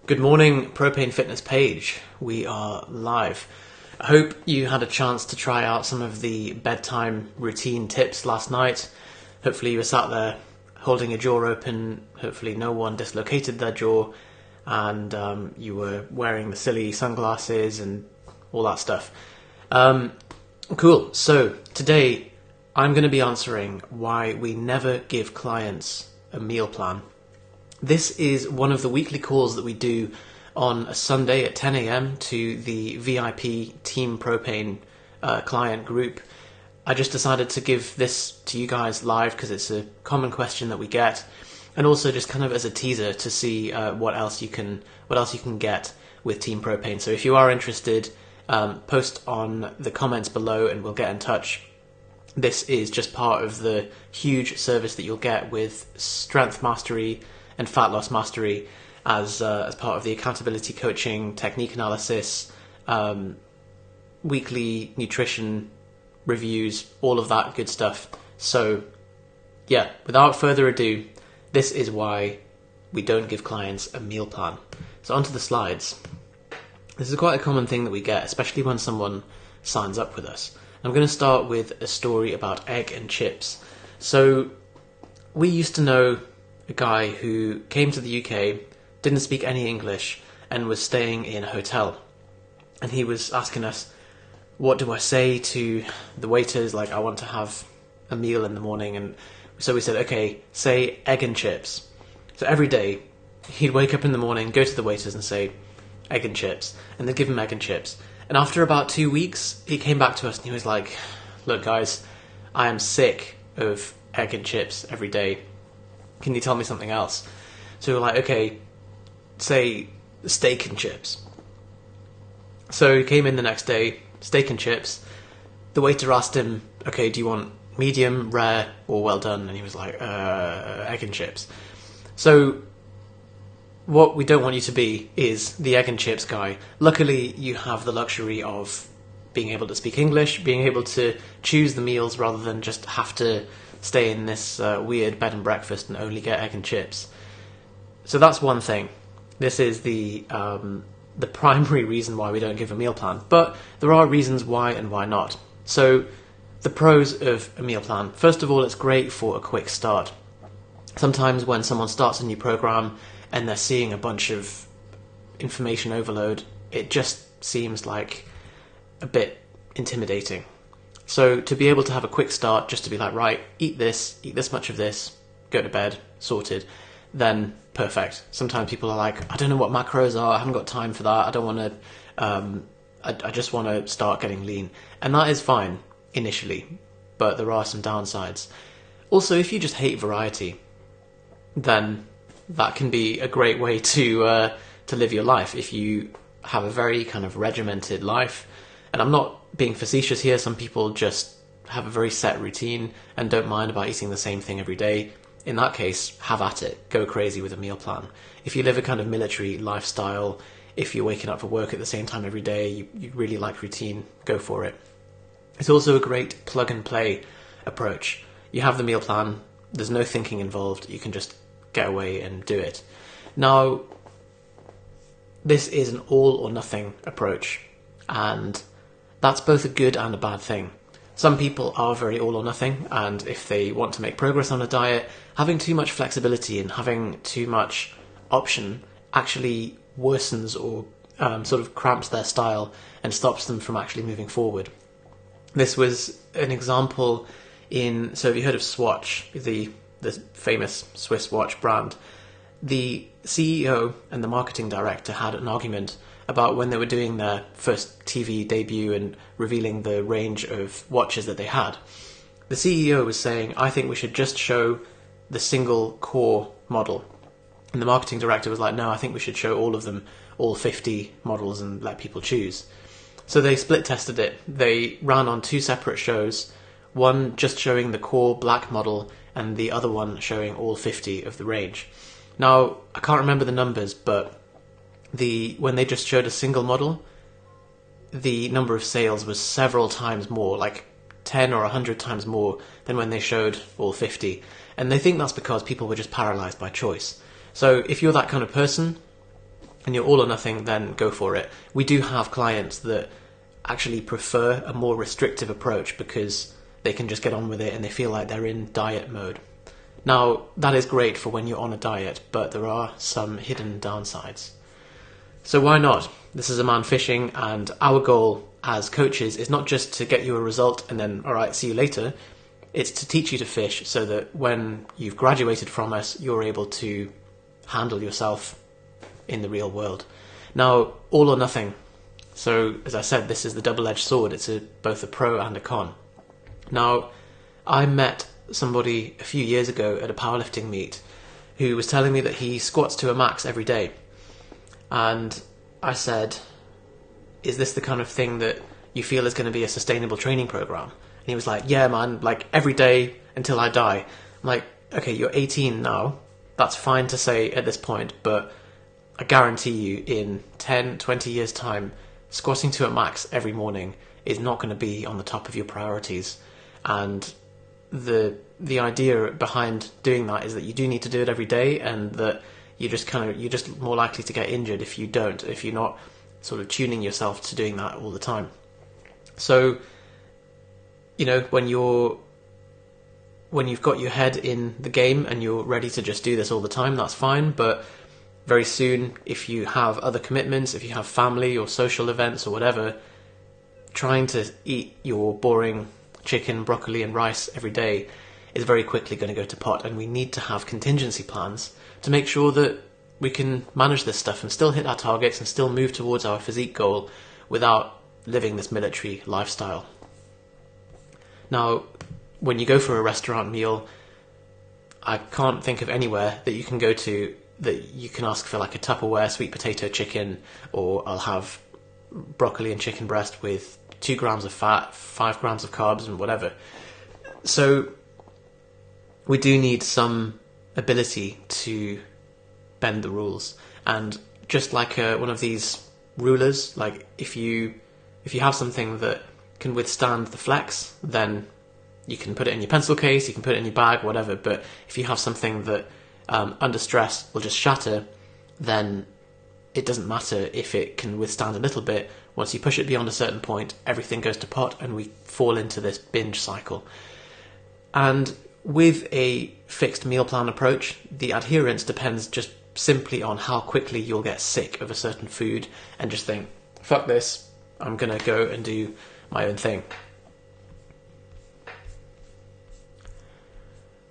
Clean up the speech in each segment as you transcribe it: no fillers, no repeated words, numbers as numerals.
Good morning, Propane Fitness page. We are live. I hope you had a chance to try out some of the bedtime routine tips last night. Hopefully you were sat there holding your jaw open. Hopefully no one dislocated their jaw, and you were wearing the silly sunglasses and all that stuff. Cool. So today I'm going to be answering why we never give clients a meal plan. This is one of the weekly calls that we do on a Sunday at 10 a.m. to the VIP Team Propane client group. I just decided to give this to you guys live because it's a common question that we get, and also just kind of as a teaser to see what else you can get with Team Propane. So if you are interested, post on the comments below and we'll get in touch. This is just part of the huge service that you'll get with Strength Mastery and Fat Loss Mastery as part of the accountability coaching, technique analysis, weekly nutrition reviews, all of that good stuff. So yeah, without further ado, this is why we don't give clients a meal plan. So onto the slides. This is quite a common thing that we get, especially when someone signs up with us. I'm going to start with a story about egg and chips. So we used to know a guy who came to the UK, didn't speak any English, and was staying in a hotel. And he was asking us, what do I say to the waiters? Like, I want to have a meal in the morning. And so we said, okay, say egg and chips. So every day, he'd wake up in the morning, go to the waiters and say, egg and chips. And they'd give him egg and chips. And after about 2 weeks, he came back to us and he was like, look guys, I am sick of egg and chips every day. Can you tell me something else? So we were like, okay, say steak and chips. So he came in the next day, steak and chips. The waiter asked him, okay, do you want medium, rare, or well done? And he was like, egg and chips. So what we don't want you to be is the egg and chips guy. Luckily, you have the luxury of being able to speak English, being able to choose the meals rather than just have to stay in this weird bed and breakfast and only get egg and chips. So that's one thing. This is the primary reason why we don't give a meal plan. But there are reasons why and why not. So the pros of a meal plan. First of all, it's great for a quick start. Sometimes when someone starts a new program and they're seeing a bunch of information overload, it just seems like a bit intimidating. So to be able to have a quick start, just to be like, right, eat this much of this, go to bed, sorted, then perfect. Sometimes people are like, I don't know what macros are, I haven't got time for that, I don't want to, I just want to start getting lean. And that is fine, initially, but there are some downsides. Also, if you just hate variety, then that can be a great way to live your life. If you have a very kind of regimented life, and I'm not being facetious here, some people just have a very set routine and don't mind about eating the same thing every day. In that case, have at it. Go crazy with a meal plan. If you live a kind of military lifestyle, if you're waking up for work at the same time every day, you really like routine, go for it. It's also a great plug and play approach. You have the meal plan, there's no thinking involved, you can just get away and do it. Now, this is an all or nothing approach, and that's both a good and a bad thing. Some people are very all or nothing, and if they want to make progress on a diet, having too much flexibility and having too much option actually worsens or sort of cramps their style and stops them from actually moving forward. This was an example so have you heard of Swatch, the famous Swiss watch brand? The CEO and the marketing director had an argument about when they were doing their first TV debut and revealing the range of watches that they had. The CEO was saying, I think we should just show the single core model. And the marketing director was like, no, I think we should show all of them, all 50 models, and let people choose. So they split tested it. They ran on 2 separate shows, one just showing the core black model and the other one showing all 50 of the range. Now, I can't remember the numbers, but when they just showed a single model, the number of sales was several times more, like 10 or 100 times more than when they showed all 50. And they think that's because people were just paralyzed by choice. So if you're that kind of person, and you're all or nothing, then go for it. We do have clients that actually prefer a more restrictive approach because they can just get on with it and they feel like they're in diet mode. Now, that is great for when you're on a diet, but there are some hidden downsides. So why not? This is a man fishing, and our goal as coaches is not just to get you a result and then, all right, see you later. It's to teach you to fish so that when you've graduated from us, you're able to handle yourself in the real world. Now, all or nothing. So, as I said, this is the double-edged sword. It's both a pro and a con. Now, I met somebody a few years ago at a powerlifting meet who was telling me that he squats to a max every day. And I said, is this the kind of thing that you feel is going to be a sustainable training program? And he was like, yeah, man, like every day until I die. I'm like, okay, you're 18 now. That's fine to say at this point, but I guarantee you in 10, 20 years' time, squatting to a max every morning is not going to be on the top of your priorities. And the idea behind doing that is that you do need to do it every day, and that you're just more likely to get injured if you don't, if you're not sort of tuning yourself to doing that all the time. So, you know, when you've got your head in the game and you're ready to just do this all the time, that's fine. But very soon, if you have other commitments, if you have family or social events or whatever, trying to eat your boring chicken, broccoli and rice every day is very quickly going to go to pot, and we need to have contingency plans to make sure that we can manage this stuff and still hit our targets and still move towards our physique goal without living this military lifestyle. Now, when you go for a restaurant meal, I can't think of anywhere that you can go to that you can ask for like a Tupperware sweet potato chicken, or I'll have broccoli and chicken breast with 2 grams of fat, 5 grams of carbs and whatever. So we do need some ability to bend the rules. And just like one of these rulers, like if you have something that can withstand the flex, then you can put it in your pencil case, you can put it in your bag, whatever. But if you have something that under stress will just shatter, then it doesn't matter if it can withstand a little bit. Once you push it beyond a certain point, everything goes to pot and we fall into this binge cycle. And with a fixed meal plan approach, the adherence depends just simply on how quickly you'll get sick of a certain food and just think, fuck this, I'm going to go and do my own thing.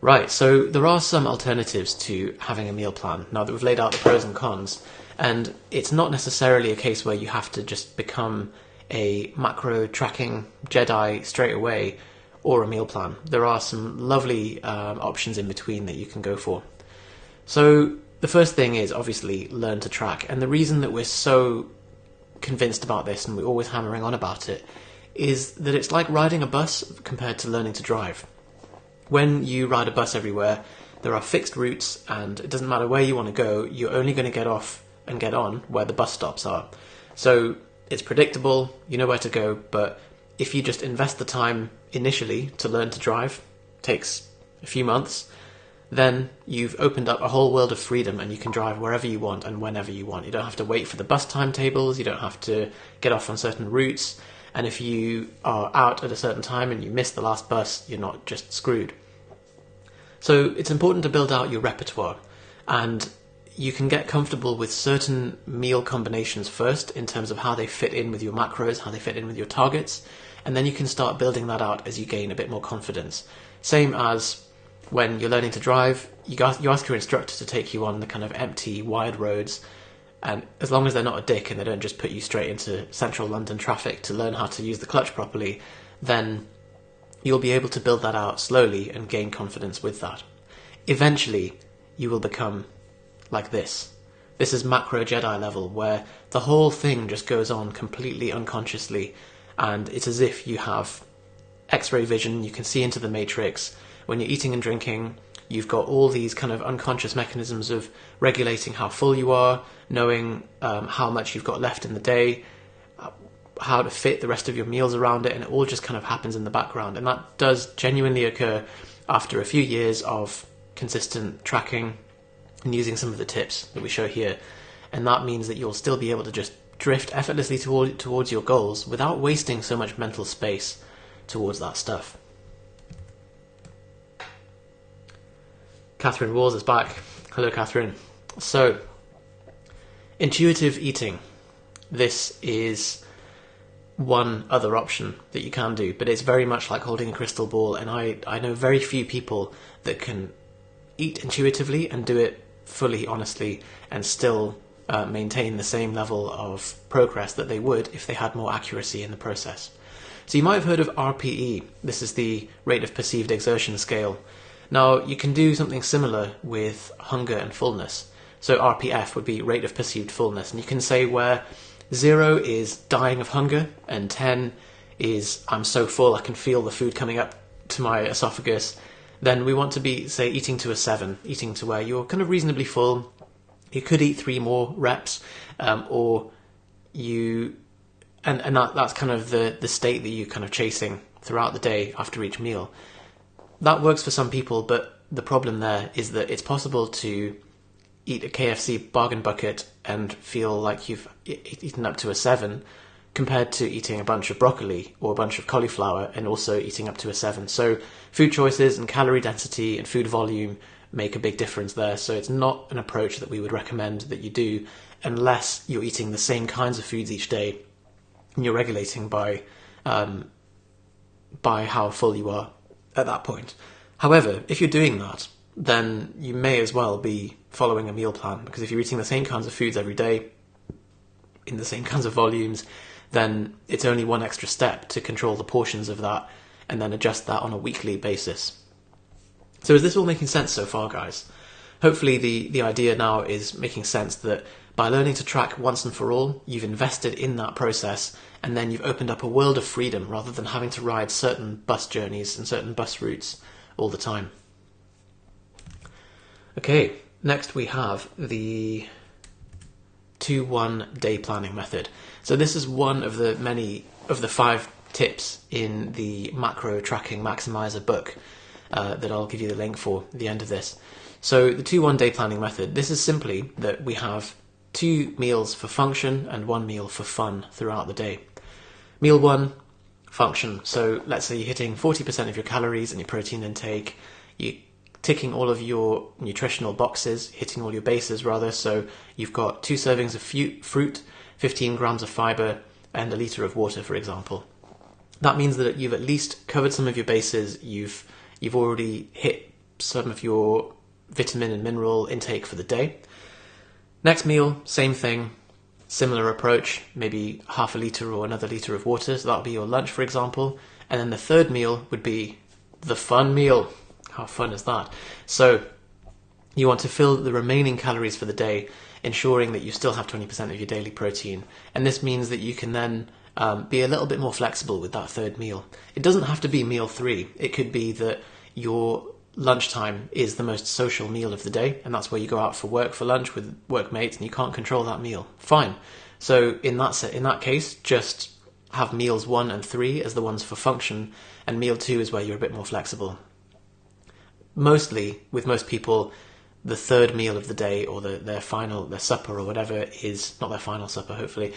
Right, so there are some alternatives to having a meal plan, now that we've laid out the pros and cons. And it's not necessarily a case where you have to just become a macro tracking Jedi straight away, or a meal plan. There are some lovely options in between that you can go for. So the first thing is obviously learn to track. And the reason that we're so convinced about this and we're always hammering on about it is that it's like riding a bus compared to learning to drive. When you ride a bus everywhere, there are fixed routes, and it doesn't matter where you want to go, you're only going to get off and get on where the bus stops are. So it's predictable, you know where to go, but if you just invest the time initially to learn to drive, takes a few months, then you've opened up a whole world of freedom and you can drive wherever you want and whenever you want. You don't have to wait for the bus timetables, you don't have to get off on certain routes, and if you are out at a certain time and you miss the last bus, you're not just screwed. So it's important to build out your repertoire, and you can get comfortable with certain meal combinations first in terms of how they fit in with your macros, how they fit in with your targets, and then you can start building that out as you gain a bit more confidence. Same as when you're learning to drive, you ask your instructor to take you on the kind of empty, wide roads, and as long as they're not a dick and they don't just put you straight into central London traffic to learn how to use the clutch properly, then you'll be able to build that out slowly and gain confidence with that. Eventually, you will become like this. This is macro Jedi level, where the whole thing just goes on completely unconsciously, and it's as if you have X-ray vision, you can see into the matrix. When you're eating and drinking, you've got all these kind of unconscious mechanisms of regulating how full you are, knowing how much you've got left in the day, how to fit the rest of your meals around it, and it all just kind of happens in the background. And that does genuinely occur after a few years of consistent tracking and using some of the tips that we show here. and that means that you'll still be able to just drift effortlessly towards your goals without wasting so much mental space towards that stuff. Catherine Walls is back. Hello, Catherine. So, intuitive eating. This is one other option that you can do, but it's very much like holding a crystal ball, and I know very few people that can eat intuitively and do it fully honestly and still maintain the same level of progress that they would if they had more accuracy in the process. So you might have heard of RPE. This is the rate of perceived exertion scale. Now, you can do something similar with hunger and fullness. So RPF would be rate of perceived fullness, and you can say where 0 is dying of hunger and 10 is I'm so full I can feel the food coming up to my esophagus. Then we want to be, say, eating to a 7, eating to where you're kind of reasonably full. You could eat 3 more reps, or you, and that's kind of the state that you're kind of chasing throughout the day after each meal. That works for some people, but the problem there is that it's possible to eat a KFC bargain bucket and feel like you've eaten up to a 7, compared to eating a bunch of broccoli or a bunch of cauliflower and also eating up to a 7. So food choices and calorie density and food volume make a big difference there. So it's not an approach that we would recommend that you do unless you're eating the same kinds of foods each day and you're regulating by how full you are at that point. However, if you're doing that, then you may as well be following a meal plan, because if you're eating the same kinds of foods every day in the same kinds of volumes, then it's only one extra step to control the portions of that and then adjust that on a weekly basis. So is this all making sense so far, guys? Hopefully the idea now is making sense that by learning to track once and for all, you've invested in that process, and then you've opened up a world of freedom rather than having to ride certain bus journeys and certain bus routes all the time. Okay, next we have the 2-1 day planning method. So this is one of the many of the 5 tips in the macro tracking maximizer book that I'll give you the link for at the end of this. So the 2-1 day planning method, this is simply that we have 2 meals for function and 1 meal for fun throughout the day. Meal 1, function. So let's say you're hitting 40% of your calories and your protein intake, you're ticking all of your nutritional boxes, hitting all your bases rather, so you've got 2 servings of fruit, 15 grams of fibre, and a litre of water, for example. That means that you've at least covered some of your bases, you've already hit some of your vitamin and mineral intake for the day. Next meal, same thing, similar approach, maybe half a litre or another litre of water, so that'll be your lunch, for example. And then the third meal would be the fun meal. How fun is that? So you want to fill the remaining calories for the day, ensuring that you still have 20% of your daily protein. And this means that you can then be a little bit more flexible with that third meal. It doesn't have to be meal 3. It could be that your lunchtime is the most social meal of the day, and that's where you go out for work for lunch with workmates and you can't control that meal. Fine. So in that case, just have meals 1 and 3 as the ones for function, and meal 2 is where you're a bit more flexible. Mostly, with most people, the third meal of the day, or their supper or whatever, is not their final supper, hopefully,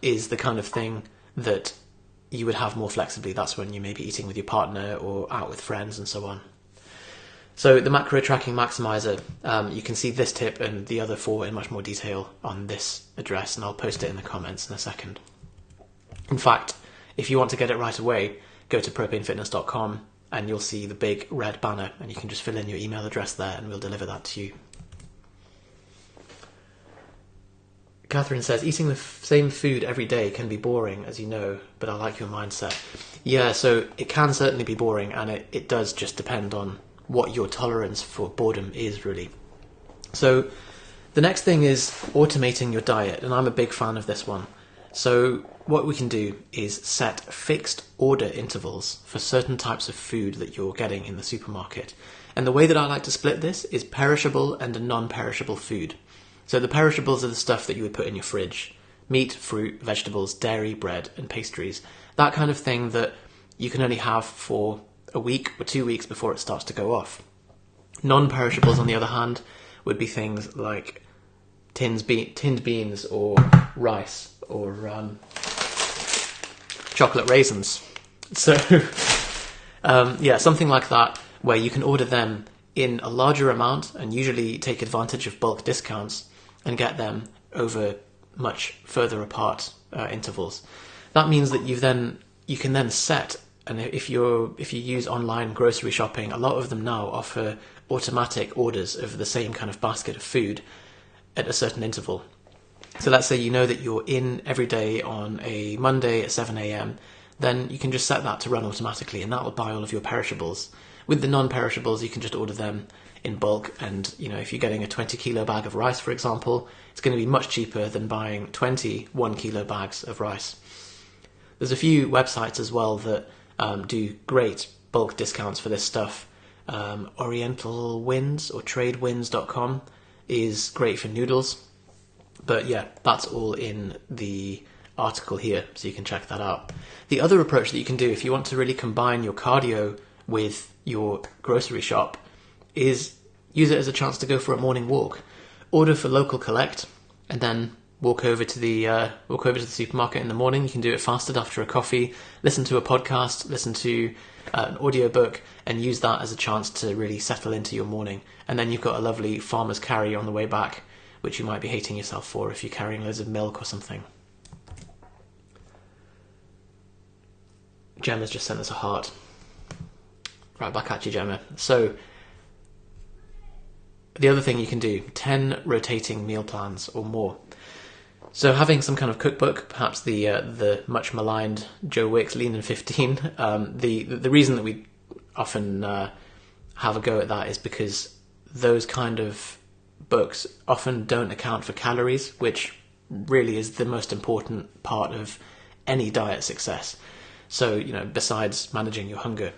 is the kind of thing that you would have more flexibly. That's when you may be eating with your partner or out with friends and so on. So the macro tracking maximizer, you can see this tip and the other 4 in much more detail on this address, and I'll post it in the comments in a second. In fact, if you want to get it right away, go to propanefitness.com and you'll see the big red banner, and you can just fill in your email address there and we'll deliver that to you. Catherine says, eating the same food every day can be boring, as you know, but I like your mindset. Yeah, so it can certainly be boring, and it does just depend on what your tolerance for boredom is, really. So the next thing is automating your diet, and I'm a big fan of this one. So what we can do is set fixed order intervals for certain types of food that you're getting in the supermarket. And the way that I like to split this is perishable and non-perishable food. So the perishables are the stuff that you would put in your fridge. Meat, fruit, vegetables, dairy, bread, and pastries. That kind of thing that you can only have for a week or 2 weeks before it starts to go off. Non-perishables, on the other hand, would be things like tinned beans or rice or chocolate raisins. So something like that, where you can order them in a larger amount and usually take advantage of bulk discounts and get them over much further apart intervals. That means that you can then set, and if you use online grocery shopping, a lot of them now offer automatic orders of the same kind of basket of food at a certain interval. So let's say you know that you're in every day on a Monday at 7 a.m, then you can just set that to run automatically, and that will buy all of your perishables. With the non-perishables, you can just order them in bulk, and if you're getting a 20-kilo bag of rice, for example, it's going to be much cheaper than buying 20 1-kilo bags of rice. There's a few websites as well that do great bulk discounts for this stuff. Oriental Winds or tradewinds.com is great for noodles. But yeah, that's all in the article here, so you can check that out. The other approach that you can do if you want to really combine your cardio with your grocery shop is use it as a chance to go for a morning walk. Order for local collect, and then walk over to the supermarket in the morning. You can do it fasted after a coffee, listen to a podcast, listen to an audiobook, and use that as a chance to really settle into your morning. And then you've got a lovely farmer's carry on the way back, which you might be hating yourself for if you're carrying loads of milk or something. Gemma's just sent us a heart. Right back at you, Gemma. So, the other thing you can do, 10 rotating meal plans or more. So having some kind of cookbook, perhaps the much maligned Joe Wicks Lean and 15. The reason that we often have a go at that is because those kind of books often don't account for calories, which really is the most important part of any diet success. So, besides managing your hunger.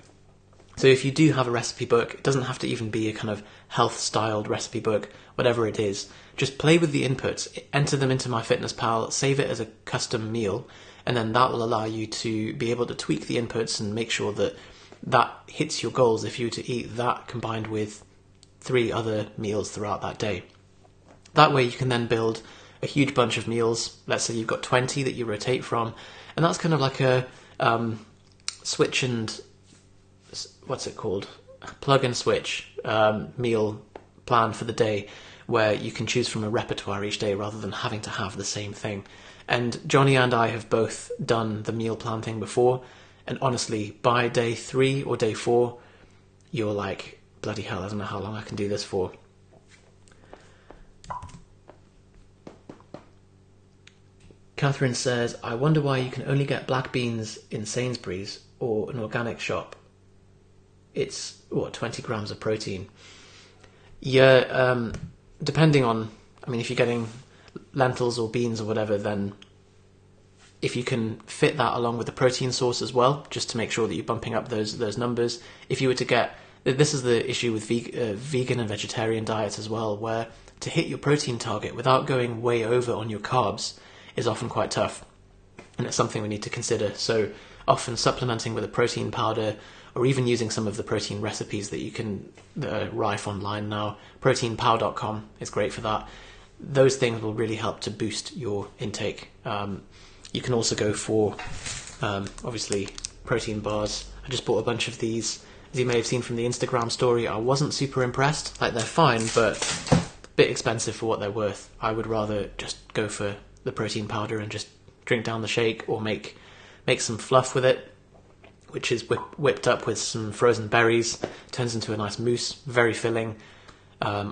So if you do have a recipe book, it doesn't have to even be a kind of health-styled recipe book, whatever it is. Just play with the inputs, enter them into MyFitnessPal, save it as a custom meal, and then that will allow you to be able to tweak the inputs and make sure that that hits your goals if you were to eat that combined with 3 other meals throughout that day. That way you can then build a huge bunch of meals. Let's say you've got 20 that you rotate from, and that's kind of like a switch and... what's it called? Plug and switch meal plan for the day, where you can choose from a repertoire each day rather than having to have the same thing. And Jonny and I have both done the meal plan thing before, and honestly, by day 3 or day 4, you're like, bloody hell, I don't know how long I can do this for. Catherine says, I wonder why you can only get black beans in Sainsbury's or an organic shop. It's 20 grams of protein. Yeah, depending on, if you're getting lentils or beans or whatever, then if you can fit that along with the protein source as well, just to make sure that you're bumping up those numbers. If you were to get, this is the issue with vegan and vegetarian diets as well, where to hit your protein target without going way over on your carbs is often quite tough, and it's something we need to consider. So often supplementing with a protein powder, or even using some of the protein recipes that you can that are rife online now. Proteinpow.com is great for that. Those things will really help to boost your intake. You can also go for, obviously, protein bars. I just bought a bunch of these. As you may have seen from the Instagram story, I wasn't super impressed. Like, they're fine, but a bit expensive for what they're worth. I would rather just go for the protein powder and just drink down the shake, or make some fluff with it, which is whipped up with some frozen berries, turns into a nice mousse, very filling.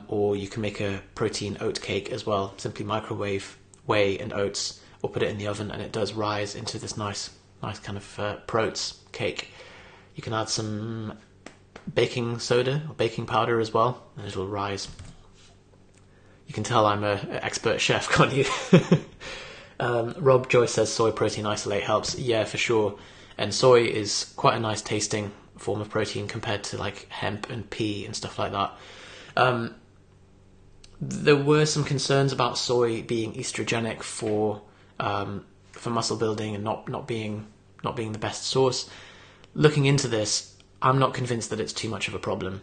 Or you can make a protein oat cake as well. Simply microwave whey and oats, or put it in the oven, and it does rise into this nice kind of protein cake. You can add some baking soda or baking powder as well, and it will rise. You can tell I'm an expert chef, can't you? Rob Joyce says soy protein isolate helps. Yeah, for sure. And soy is quite a nice tasting form of protein compared to like hemp and pea and stuff like that. There were some concerns about soy being estrogenic for muscle building and not being the best source. Looking into this, I'm not convinced that it's too much of a problem.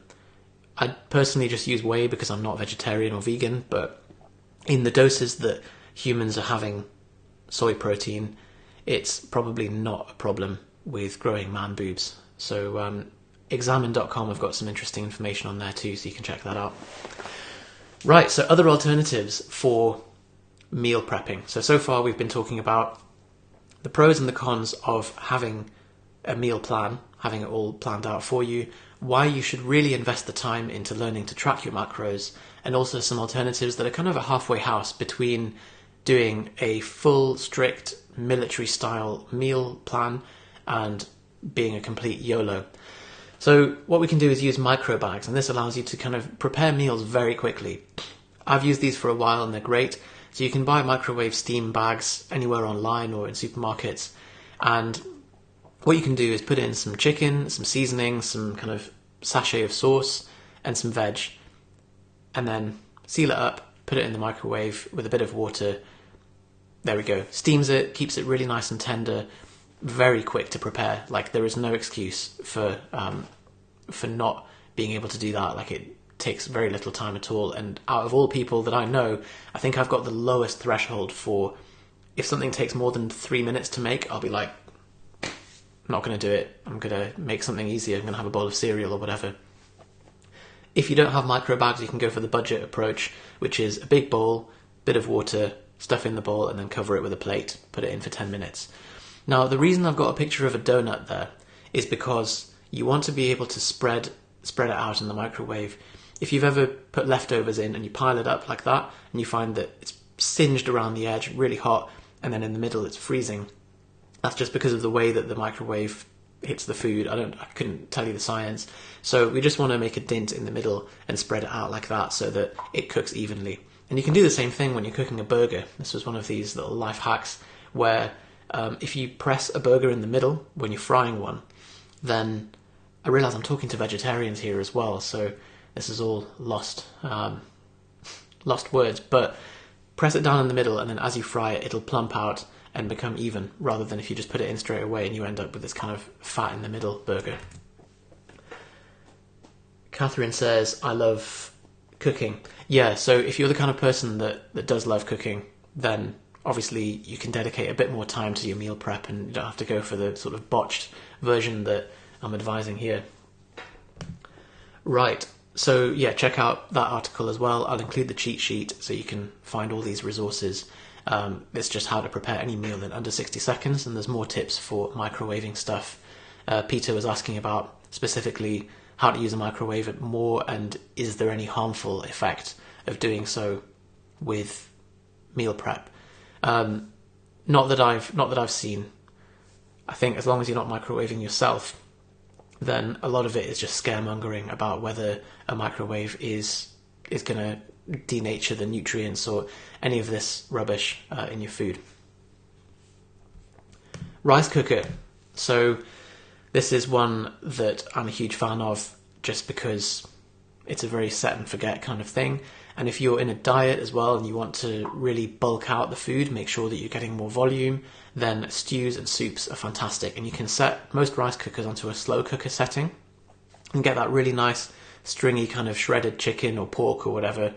I personally just use whey because I'm not vegetarian or vegan, but in the doses that humans are having soy protein, it's probably not a problem with growing man boobs. So examine.com have got some interesting information on there too, so you can check that out. Right, so other alternatives for meal prepping. So far we've been talking about the pros and the cons of having a meal plan, having it all planned out for you, why you should really invest the time into learning to track your macros, and also some alternatives that are kind of a halfway house between doing a full, strict, military-style meal plan and being a complete YOLO. So what we can do is use micro bags, and this allows you to kind of prepare meals very quickly. I've used these for a while and they're great. So you can buy microwave steam bags anywhere online or in supermarkets, and what you can do is put in some chicken, some seasoning, some kind of sachet of sauce, and some veg, and then seal it up, put it in the microwave with a bit of water. There we go. Steams it, keeps it really nice and tender, very quick to prepare. Like, there is no excuse for not being able to do that. Like, it takes very little time at all. And out of all people that I know, I think I've got the lowest threshold for, if something takes more than 3 minutes to make, I'll be like, I'm not going to do it. I'm going to make something easier. I'm going to have a bowl of cereal or whatever. If you don't have micro bags, you can go for the budget approach, which is a big bowl, bit of water, stuff in the bowl, and then cover it with a plate. Put it in for 10 minutes. Now, the reason I've got a picture of a donut there is because you want to be able to spread it out in the microwave. If you've ever put leftovers in and you pile it up like that, and you find that it's singed around the edge, really hot, and then in the middle it's freezing, that's just because of the way that the microwave hits the food. I couldn't tell you the science. So we just want to make a dent in the middle and spread it out like that so that it cooks evenly. And you can do the same thing when you're cooking a burger. This was one of these little life hacks where if you press a burger in the middle when you're frying one, then I realise I'm talking to vegetarians here as well, so this is all lost words, but press it down in the middle, and then as you fry it, it'll plump out and become even, rather than if you just put it in straight away and you end up with this kind of fat in the middle burger. Catherine says, I love cooking. Yeah, so if you're the kind of person that does love cooking, then obviously you can dedicate a bit more time to your meal prep and you don't have to go for the sort of botched version that I'm advising here. Right, so yeah, check out that article as well. I'll include the cheat sheet so you can find all these resources. It's just how to prepare any meal in under 60 seconds, and there's more tips for microwaving stuff. Peter was asking about specifically how to use a microwave more, and is there any harmful effect of doing so with meal prep? Not that I've seen. I think as long as you're not microwaving yourself, then a lot of it is just scaremongering about whether a microwave is going to denature the nutrients or any of this rubbish in your food. Rice cooker. So this is one that I'm a huge fan of just because it's a very set and forget kind of thing. And if you're in a diet as well and you want to really bulk out the food, make sure that you're getting more volume, then stews and soups are fantastic. And you can set most rice cookers onto a slow cooker setting and get that really nice stringy kind of shredded chicken or pork or whatever.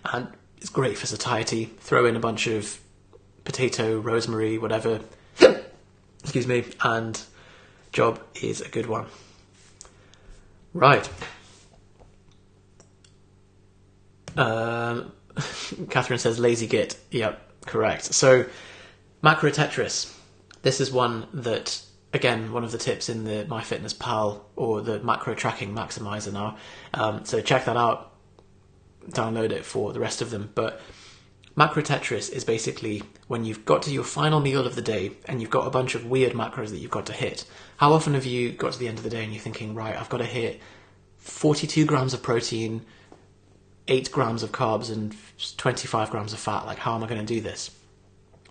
And it's great for satiety. Throw in a bunch of potato, rosemary, whatever, excuse me, and job is a good one. Right. Catherine says lazy git. Yep, correct. So macro Tetris. This is one that, again, one of the tips in the MyFitnessPal or the macro tracking maximizer now. So check that out. Download it for the rest of them. But macro Tetris is basically when you've got to your final meal of the day and you've got a bunch of weird macros that you've got to hit. How often have you got to the end of the day and you're thinking, right, I've got to hit 42 grams of protein, 8 grams of carbs and 25 grams of fat. Like, how am I going to do this?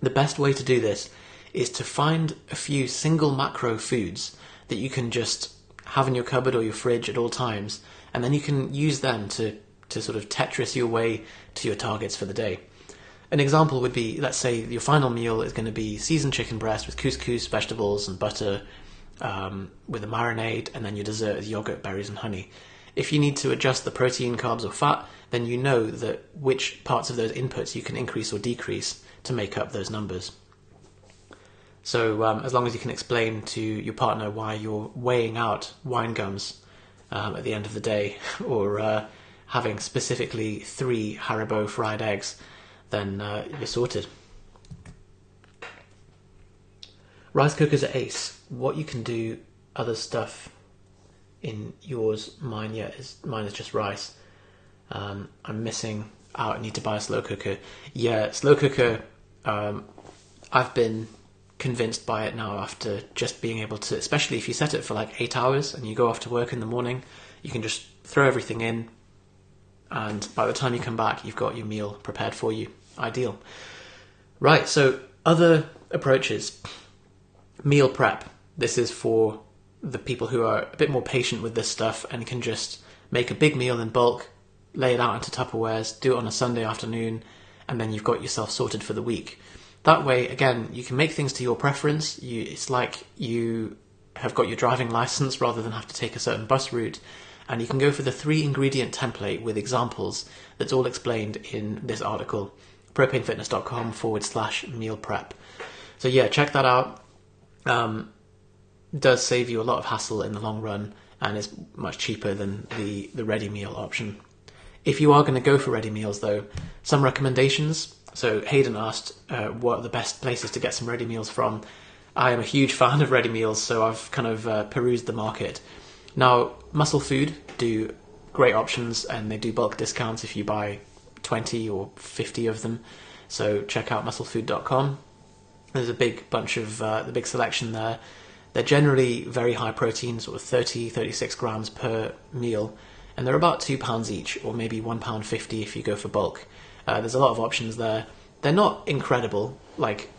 The best way to do this is to find a few single macro foods that you can just have in your cupboard or your fridge at all times, and then you can use them to sort of Tetris your way to your targets for the day. An example would be, let's say your final meal is going to be seasoned chicken breast with couscous, vegetables and butter with a marinade, and then your dessert is yogurt, berries and honey. If you need to adjust the protein, carbs or fat, then you know that which parts of those inputs you can increase or decrease to make up those numbers. So as long as you can explain to your partner why you're weighing out wine gums at the end of the day, or having specifically 3 Haribo fried eggs, then you're sorted. Rice cookers are ace. What you can do, other stuff in yours, mine is just rice. I'm missing out. I need to buy a slow cooker. Yeah, slow cooker. I've been convinced by it now after just being able to, especially if you set it for like 8 hours and you go off to work in the morning, you can just throw everything in, and by the time you come back, you've got your meal prepared for you. Ideal. Right, so other approaches. Meal prep. This is for the people who are a bit more patient with this stuff and can just make a big meal in bulk, lay it out into Tupperwares, do it on a Sunday afternoon, and then you've got yourself sorted for the week. That way, again, you can make things to your preference. It's like you have got your driving license rather than have to take a certain bus route, and you can go for the 3-ingredient template with examples that's all explained in this article, propanefitness.com/meal prep. So yeah, check that out. Does save you a lot of hassle in the long run and is much cheaper than the ready meal option. If you are going to go for ready meals though, some recommendations. So Hayden asked what are the best places to get some ready meals from. I am a huge fan of ready meals, so I've kind of perused the market. Now, Muscle Food do great options and they do bulk discounts if you buy 20 or 50 of them. So check out musclefood.com. There's a big bunch of the big selection there. They're generally very high protein, sort of 36 grams per meal, and they're about £2 each, or maybe £1.50 if you go for bulk. There's a lot of options there. They're not incredible, like,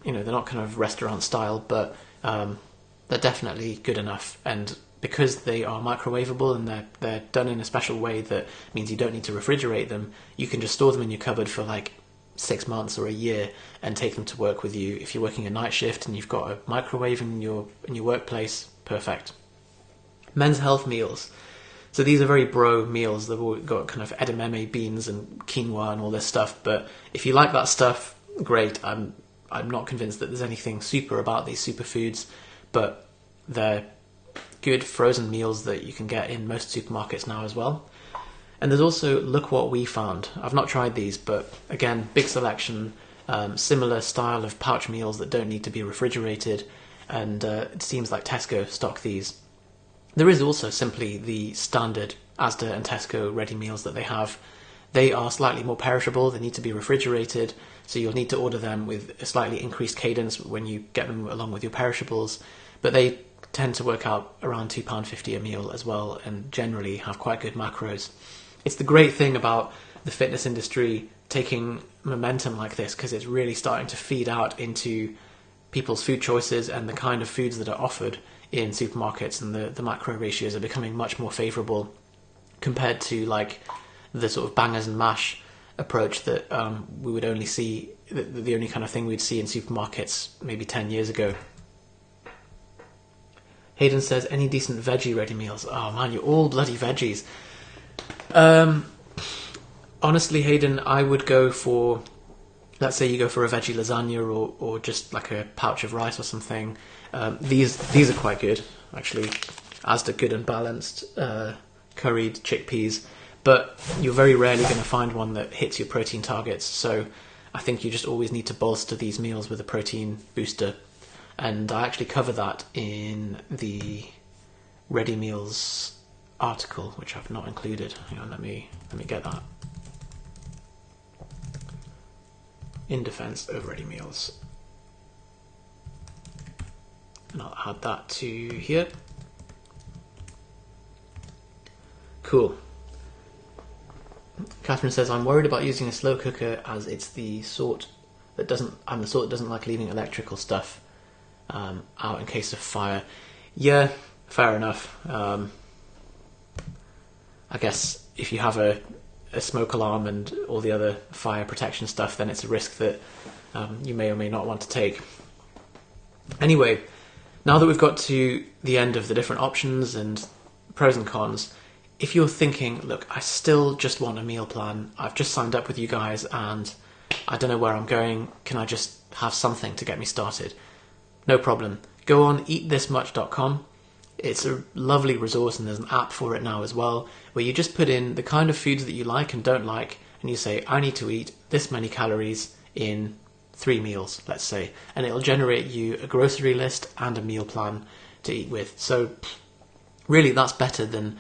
they're not kind of restaurant style, but they're definitely good enough. And because they are microwavable and they're done in a special way that means you don't need to refrigerate them, you can just store them in your cupboard for like 6 months or a year and take them to work with you. If you're working a night shift and you've got a microwave in your workplace, perfect. Men's health meals. So these are very bro meals. They've all got kind of edamame beans and quinoa and all this stuff. But if you like that stuff, great. I'm not convinced that there's anything super about these superfoods, but they're good frozen meals that you can get in most supermarkets now as well. And there's also Look What We Found. I've not tried these, but again, big selection, similar style of pouch meals that don't need to be refrigerated, and it seems like Tesco stock these. There is also simply the standard Asda and Tesco ready meals that they have. They are slightly more perishable, they need to be refrigerated, so you'll need to order them with a slightly increased cadence when you get them along with your perishables, but they tend to work out around £2.50 a meal as well, and generally have quite good macros. It's the great thing about the fitness industry taking momentum like this, because it's really starting to feed out into people's food choices and the kind of foods that are offered in supermarkets, and the macro ratios are becoming much more favourable compared to like the sort of bangers and mash approach that we would only see, the only kind of thing we'd see in supermarkets maybe 10 years ago. Hayden says, any decent veggie ready meals? Oh man, you're all bloody veggies. Honestly, Hayden, I would go for, let's say you go for a veggie lasagna or just like a pouch of rice or something. These are quite good, actually. Asda Good and Balanced, curried chickpeas. But you're very rarely going to find one that hits your protein targets. So I think you just always need to bolster these meals with a protein booster. And I actually cover that in the ready meals article, which I've not included. Hang on, let me get that. In defense of ready meals. And I'll add that to here. Cool. Catherine says, I'm worried about using a slow cooker as it's the sort that doesn't like leaving electrical stuff out in case of fire. Yeah, fair enough. I guess if you have a smoke alarm and all the other fire protection stuff, then it's a risk that you may or may not want to take. Anyway, now that we've got to the end of the different options and pros and cons, if you're thinking, look, I still just want a meal plan, I've just signed up with you guys and I don't know where I'm going, can I just have something to get me started? No problem. Go on eatthismuch.com. It's a lovely resource and there's an app for it now as well, where you just put in the kind of foods that you like and don't like, and you say, I need to eat this many calories in 3 meals, let's say, and it'll generate you a grocery list and a meal plan to eat with. So really that's better than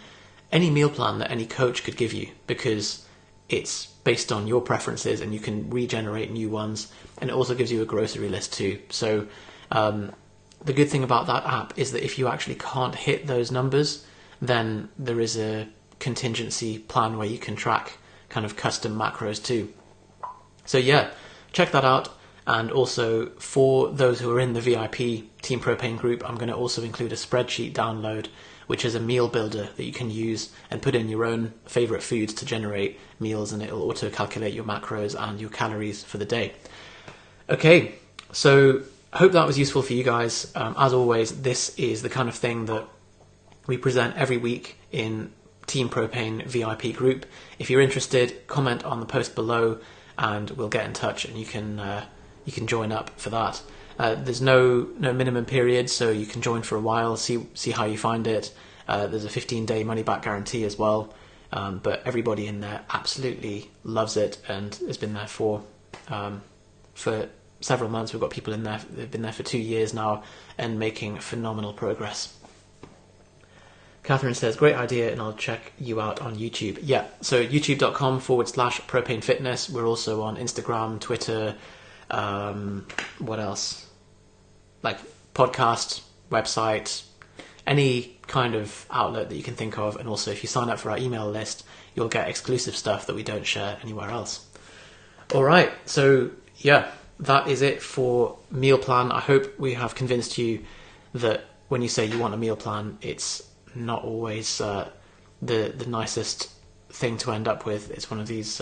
any meal plan that any coach could give you, because it's based on your preferences and you can regenerate new ones, and it also gives you a grocery list too. So the good thing about that app is that if you actually can't hit those numbers, then there is a contingency plan where you can track kind of custom macros too. So yeah, check that out. And also for those who are in the VIP Team Propane group, I'm going to also include a spreadsheet download, which is a meal builder that you can use and put in your own favorite foods to generate meals, and it'll auto calculate your macros and your calories for the day. Okay, so I hope that was useful for you guys. As always, this is the kind of thing that we present every week in Team Propane VIP group. If you're interested, comment on the post below and we'll get in touch and you can join up for that. There's no minimum period, so you can join for a while, see how you find it. There's a 15-day money-back guarantee as well, but everybody in there absolutely loves it and has been there for several months. We've got people in there, they've been there for 2 years now and making phenomenal progress. Catherine says, great idea, and I'll check you out on YouTube. Yeah, so youtube.com/propane fitness. We're also on Instagram, Twitter, what else? Like podcasts, website, any kind of outlet that you can think of. And also if you sign up for our email list, you'll get exclusive stuff that we don't share anywhere else. All right, so yeah, that is it for meal plan. I hope we have convinced you that when you say you want a meal plan, it's not always the nicest thing to end up with. It's one of these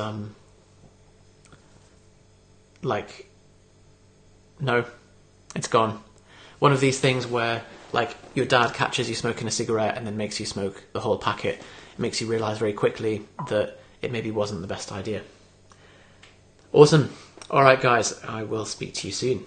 no, it's gone. One of these things where like your dad catches you smoking a cigarette and then makes you smoke the whole packet. It makes you realise very quickly that it maybe wasn't the best idea. Awesome. All right, guys, I will speak to you soon.